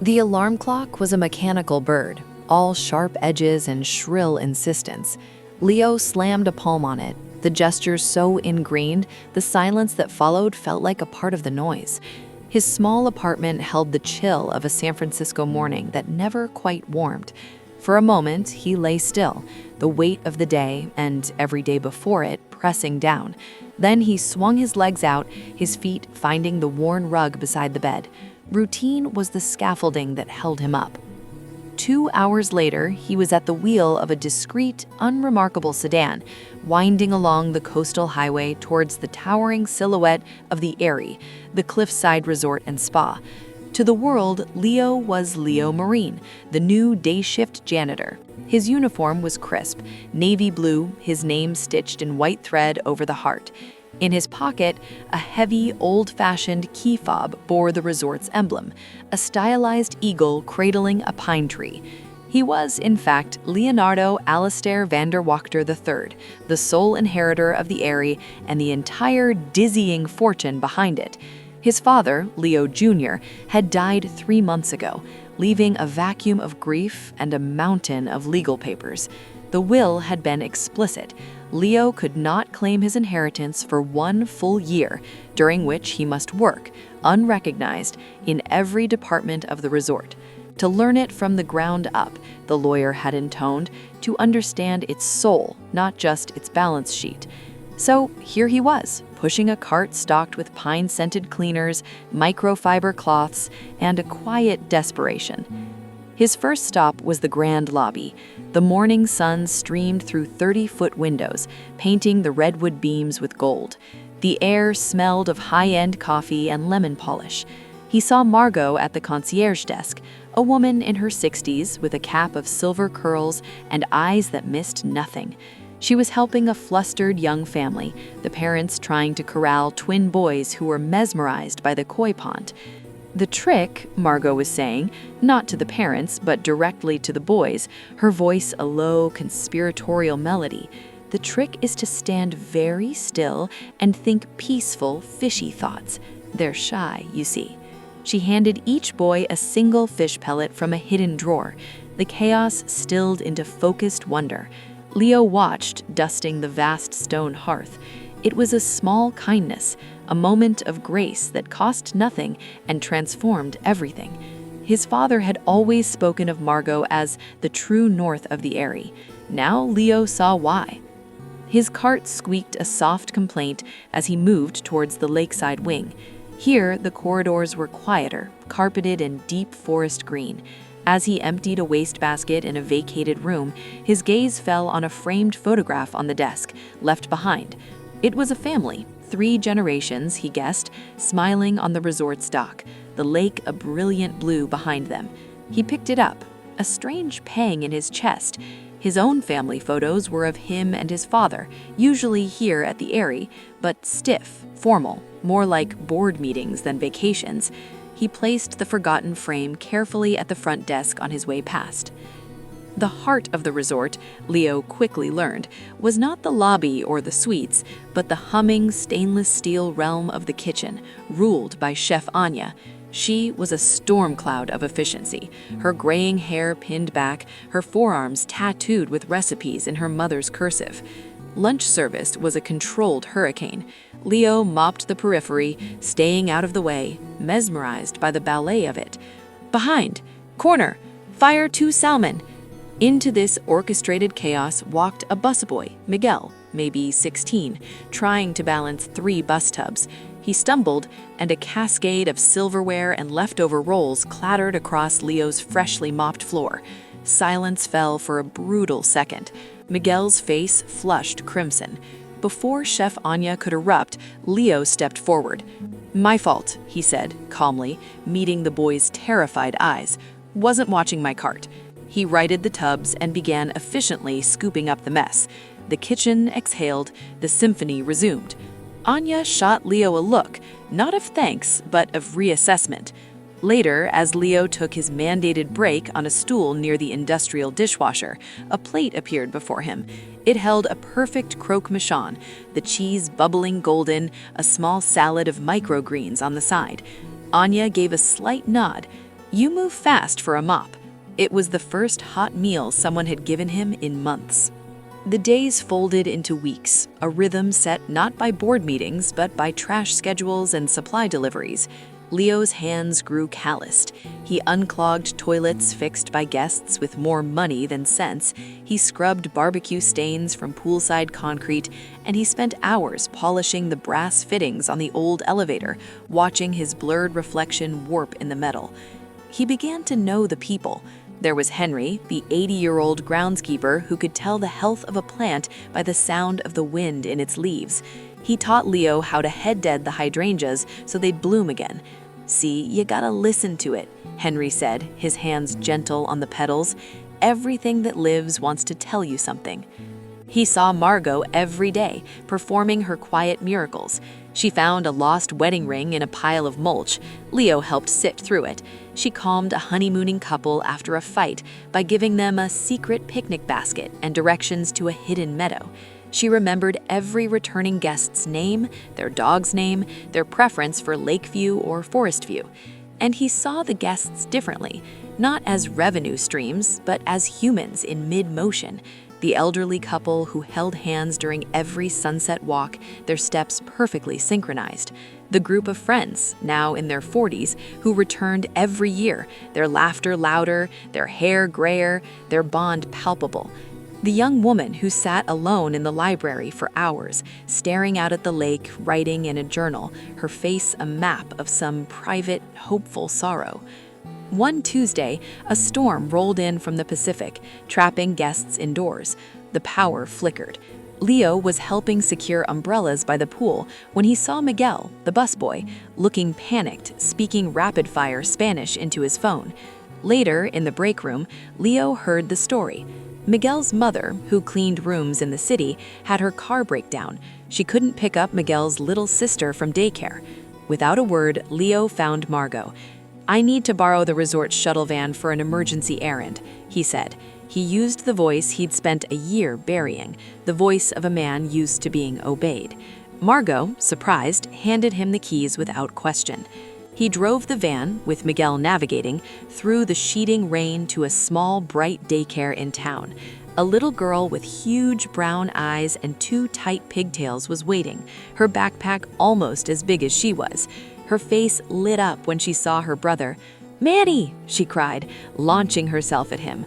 The alarm clock was a mechanical bird, all sharp edges and shrill insistence. Leo slammed a palm on it, the gesture so ingrained, the silence that followed felt like a part of the noise. His small apartment held the chill of a San Francisco morning that never quite warmed. For a moment, he lay still, the weight of the day and every day before it pressing down. Then he swung his legs out, his feet finding the worn rug beside the bed. Routine was the scaffolding that held him up. 2 hours later, he was at the wheel of a discreet, unremarkable sedan, winding along the coastal highway towards the towering silhouette of the Airy, the cliffside resort and spa. To the world, Leo was Leo Marine, the new day-shift janitor. His uniform was crisp, navy blue, his name stitched in white thread over the heart. In his pocket, a heavy, old-fashioned key fob bore the resort's emblem, a stylized eagle cradling a pine tree. He was, in fact, Leonardo Alistair van der Wachter III, the sole inheritor of the Airy and the entire dizzying fortune behind it. His father, Leo Jr., had died 3 months ago, leaving a vacuum of grief and a mountain of legal papers. The will had been explicit. Leo could not claim his inheritance for 1 full year, during which he must work, unrecognized, in every department of the resort. To learn it from the ground up, the lawyer had intoned, to understand its soul, not just its balance sheet. So here he was, pushing a cart stocked with pine-scented cleaners, microfiber cloths, and a quiet desperation. His first stop was the grand lobby. The morning sun streamed through 30-foot windows, painting the redwood beams with gold. The air smelled of high-end coffee and lemon polish. He saw Margot at the concierge desk, a woman in her 60s with a cap of silver curls and eyes that missed nothing. She was helping a flustered young family, the parents trying to corral twin boys who were mesmerized by the koi pond. The trick, Margot was saying, not to the parents, but directly to the boys, her voice a low, conspiratorial melody. The trick is to stand very still and think peaceful, fishy thoughts. They're shy, you see. She handed each boy a single fish pellet from a hidden drawer. The chaos stilled into focused wonder. Leo watched, dusting the vast stone hearth. It was a small kindness, a moment of grace that cost nothing and transformed everything. His father had always spoken of Margot as the true north of the Airy. Now Leo saw why. His cart squeaked a soft complaint as he moved towards the lakeside wing. Here, the corridors were quieter, carpeted in deep forest green. As he emptied a wastebasket in a vacated room, his gaze fell on a framed photograph on the desk, left behind. It was a family, 3 generations, he guessed, smiling on the resort's dock, the lake a brilliant blue behind them. He picked it up, a strange pang in his chest. His own family photos were of him and his father, usually here at the Airy, but stiff, formal, more like board meetings than vacations. He placed the forgotten frame carefully at the front desk on his way past. The heart of the resort, Leo quickly learned, was not the lobby or the suites, but the humming stainless steel realm of the kitchen, ruled by Chef Anya. She was a storm cloud of efficiency, her graying hair pinned back, her forearms tattooed with recipes in her mother's cursive. Lunch service was a controlled hurricane. Leo mopped the periphery, staying out of the way, mesmerized by the ballet of it. Behind, corner, fire 2 salmon. Into this orchestrated chaos walked a busboy, Miguel, maybe 16, trying to balance 3 bus tubs. He stumbled, and a cascade of silverware and leftover rolls clattered across Leo's freshly mopped floor. Silence fell for a brutal second. Miguel's face flushed crimson. Before Chef Anya could erupt, Leo stepped forward. "My fault," he said, calmly, meeting the boy's terrified eyes. "Wasn't watching my cart." He righted the tubs and began efficiently scooping up the mess. The kitchen exhaled, the symphony resumed. Anya shot Leo a look, not of thanks, but of reassessment. Later, as Leo took his mandated break on a stool near the industrial dishwasher, a plate appeared before him. It held a perfect croque monsieur, the cheese bubbling golden, a small salad of microgreens on the side. Anya gave a slight nod. "You move fast for a mop." It was the first hot meal someone had given him in months. The days folded into weeks, a rhythm set not by board meetings but by trash schedules and supply deliveries. Leo's hands grew calloused. He unclogged toilets fixed by guests with more money than sense. He scrubbed barbecue stains from poolside concrete, and he spent hours polishing the brass fittings on the old elevator, watching his blurred reflection warp in the metal. He began to know the people. There was Henry, the 80-year-old groundskeeper who could tell the health of a plant by the sound of the wind in its leaves. He taught Leo how to head-dead the hydrangeas so they'd bloom again. "See, you gotta listen to it," Henry said, his hands gentle on the petals. "Everything that lives wants to tell you something." He saw Margot every day, performing her quiet miracles. She found a lost wedding ring in a pile of mulch. Leo helped sift through it. She calmed a honeymooning couple after a fight by giving them a secret picnic basket and directions to a hidden meadow. She remembered every returning guest's name, their dog's name, their preference for Lakeview or Forest View. And he saw the guests differently, not as revenue streams, but as humans in mid-motion. The elderly couple who held hands during every sunset walk, their steps perfectly synchronized. The group of friends, now in their 40s, who returned every year, their laughter louder, their hair grayer, their bond palpable. The young woman who sat alone in the library for hours, staring out at the lake, writing in a journal, her face a map of some private, hopeful sorrow. One Tuesday, a storm rolled in from the Pacific, trapping guests indoors. The power flickered. Leo was helping secure umbrellas by the pool when he saw Miguel, the busboy, looking panicked, speaking rapid-fire Spanish into his phone. Later, in the break room, Leo heard the story. Miguel's mother, who cleaned rooms in the city, had her car break down. She couldn't pick up Miguel's little sister from daycare. Without a word, Leo found Margot. "I need to borrow the resort's shuttle van for an emergency errand," he said. He used the voice he'd spent a year burying, the voice of a man used to being obeyed. Margot, surprised, handed him the keys without question. He drove the van, with Miguel navigating, through the sheeting rain to a small, bright daycare in town. A little girl with huge brown eyes and two tight pigtails was waiting, her backpack almost as big as she was. Her face lit up when she saw her brother. "Manny!" she cried, launching herself at him.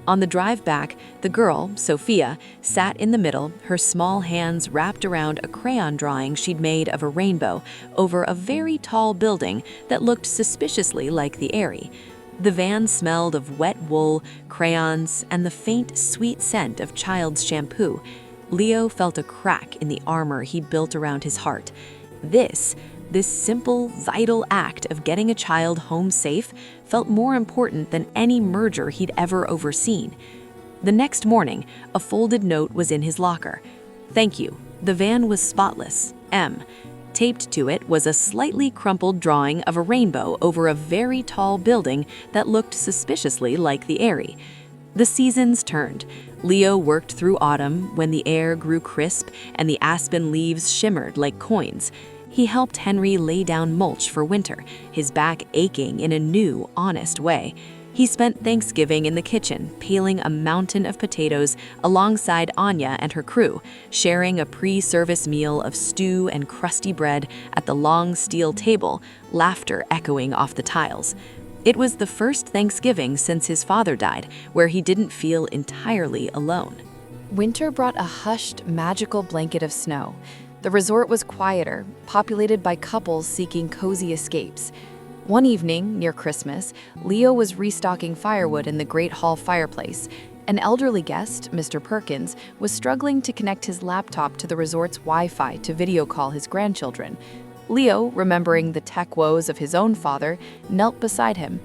On the drive back, the girl, Sophia, sat in the middle, her small hands wrapped around a crayon drawing she'd made of a rainbow over a very tall building that looked suspiciously like the Eyrie. The van smelled of wet wool, crayons, and the faint, sweet scent of child's shampoo. Leo felt a crack in the armor he'd built around his heart. This simple, vital act of getting a child home safe felt more important than any merger he'd ever overseen. The next morning, a folded note was in his locker. "Thank you." The van was spotless. M. Taped to it was a slightly crumpled drawing of a rainbow over a very tall building that looked suspiciously like the Eyrie. The seasons turned. Leo worked through autumn when the air grew crisp and the aspen leaves shimmered like coins. He helped Henry lay down mulch for winter, his back aching in a new, honest way. He spent Thanksgiving in the kitchen, peeling a mountain of potatoes alongside Anya and her crew, sharing a pre-service meal of stew and crusty bread at the long steel table, laughter echoing off the tiles. It was the first Thanksgiving since his father died, where he didn't feel entirely alone. Winter brought a hushed, magical blanket of snow. The resort was quieter, populated by couples seeking cozy escapes. One evening, near Christmas, Leo was restocking firewood in the Great Hall fireplace. An elderly guest, Mr. Perkins, was struggling to connect his laptop to the resort's Wi-Fi to video call his grandchildren. Leo, remembering the tech woes of his own father, knelt beside him.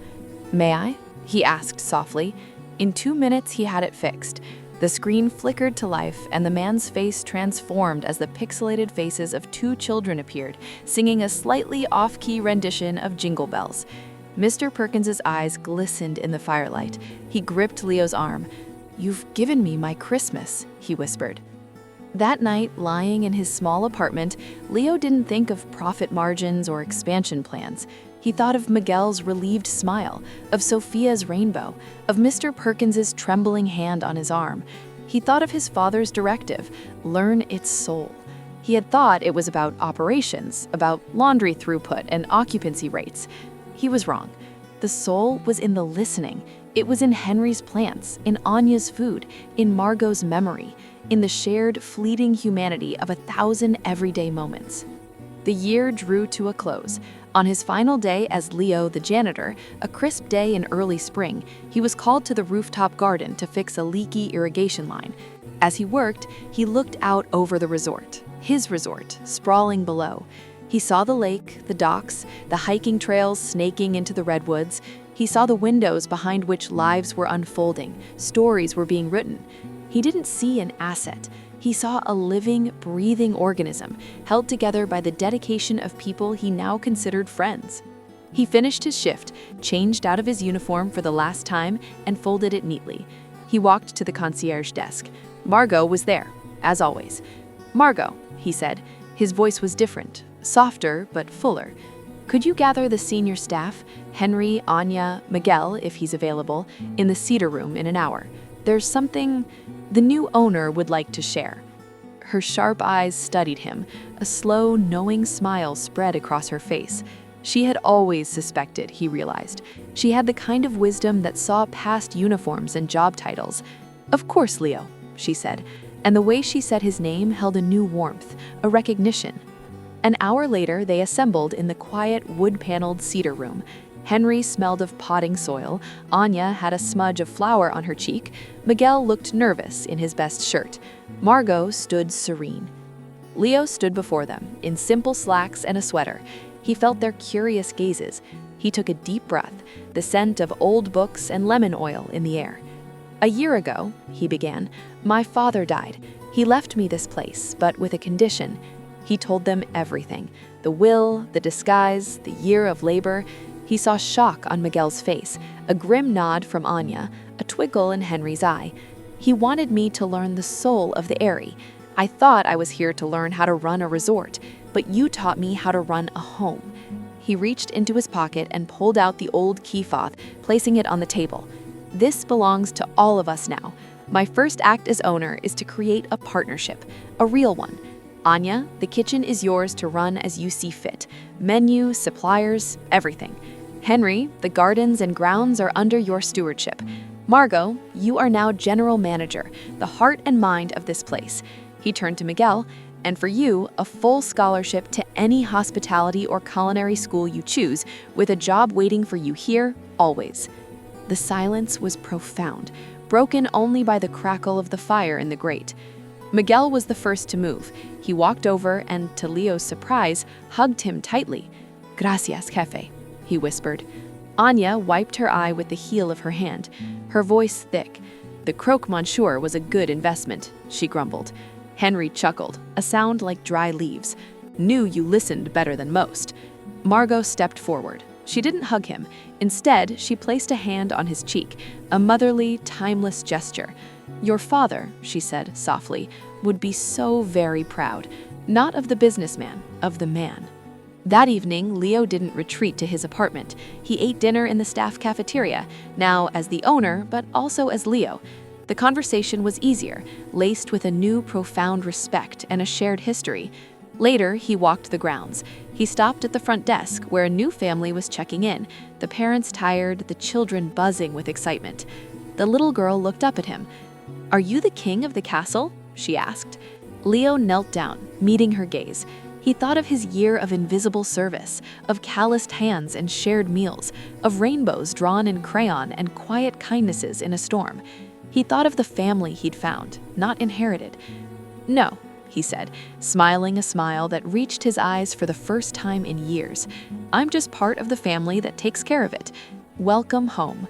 "May I?" he asked softly. In 2 minutes, he had it fixed. The screen flickered to life, and the man's face transformed as the pixelated faces of 2 children appeared, singing a slightly off-key rendition of Jingle Bells. Mr. Perkins's eyes glistened in the firelight. He gripped Leo's arm. "You've given me my Christmas," he whispered. That night, lying in his small apartment, Leo didn't think of profit margins or expansion plans. He thought of Miguel's relieved smile, of Sophia's rainbow, of Mr. Perkins's trembling hand on his arm. He thought of his father's directive, learn its soul. He had thought it was about operations, about laundry throughput and occupancy rates. He was wrong. The soul was in the listening. It was in Henry's plants, in Anya's food, in Margot's memory, in the shared, fleeting humanity of 1,000 everyday moments. The year drew to a close. On his final day as Leo the janitor, a crisp day in early spring, he was called to the rooftop garden to fix a leaky irrigation line. As he worked, he looked out over the resort, his resort, sprawling below. He saw the lake, the docks, the hiking trails snaking into the redwoods. He saw the windows behind which lives were unfolding, stories were being written. He didn't see an asset. He saw a living, breathing organism held together by the dedication of people he now considered friends. He finished his shift, changed out of his uniform for the last time, and folded it neatly. He walked to the concierge desk. Margot was there, as always. "Margot," he said. His voice was different, softer but fuller. "Could you gather the senior staff, Henry, Anya, Miguel, if he's available, in the cedar room in an hour? There's something the new owner would like to share." Her sharp eyes studied him. A slow, knowing smile spread across her face. She had always suspected, he realized. She had the kind of wisdom that saw past uniforms and job titles. "Of course, Leo," she said, and the way she said his name held a new warmth, a recognition. An hour later, they assembled in the quiet, wood-paneled cedar room. Henry smelled of potting soil, Anya had a smudge of flour on her cheek, Miguel looked nervous in his best shirt. Margot stood serene. Leo stood before them, in simple slacks and a sweater. He felt their curious gazes. He took a deep breath, the scent of old books and lemon oil in the air. "A year ago," he began, "my father died. He left me this place, but with a condition." He told them everything, the will, the disguise, the year of labor. He saw shock on Miguel's face, a grim nod from Anya, a twinkle in Henry's eye. "He wanted me to learn the soul of the Eyrie. I thought I was here to learn how to run a resort, but you taught me how to run a home." He reached into his pocket and pulled out the old key fob, placing it on the table. "This belongs to all of us now. My first act as owner is to create a partnership, a real one. Anya, the kitchen is yours to run as you see fit. Menu, suppliers, everything. Henry, the gardens and grounds are under your stewardship. Margot, you are now general manager, the heart and mind of this place." He turned to Miguel, "And for you, a full scholarship to any hospitality or culinary school you choose, with a job waiting for you here, always." The silence was profound, broken only by the crackle of the fire in the grate. Miguel was the first to move. He walked over and, to Leo's surprise, hugged him tightly. "Gracias, jefe," he whispered. Anya wiped her eye with the heel of her hand, her voice thick. "The croque monsieur was a good investment," she grumbled. Henry chuckled, a sound like dry leaves. "Knew you listened better than most." Margot stepped forward. She didn't hug him. Instead, she placed a hand on his cheek, a motherly, timeless gesture. "Your father," she said softly, "would be so very proud, not of the businessman, of the man." That evening, Leo didn't retreat to his apartment. He ate dinner in the staff cafeteria, now as the owner, but also as Leo. The conversation was easier, laced with a new profound respect and a shared history. Later, he walked the grounds. He stopped at the front desk, where a new family was checking in, the parents tired, the children buzzing with excitement. The little girl looked up at him. "Are you the king of the castle?" she asked. Leo knelt down, meeting her gaze. He thought of his year of invisible service, of calloused hands and shared meals, of rainbows drawn in crayon and quiet kindnesses in a storm. He thought of the family he'd found, not inherited. "No," he said, smiling a smile that reached his eyes for the first time in years. "I'm just part of the family that takes care of it. Welcome home."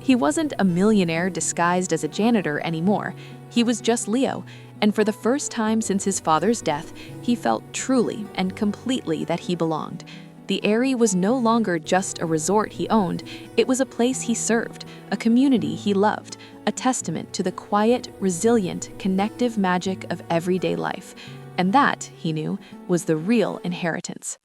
He wasn't a millionaire disguised as a janitor anymore. He was just Leo, and for the first time since his father's death, he felt truly and completely that he belonged. The Eyrie was no longer just a resort he owned, it was a place he served, a community he loved, a testament to the quiet, resilient, connective magic of everyday life. And that, he knew, was the real inheritance.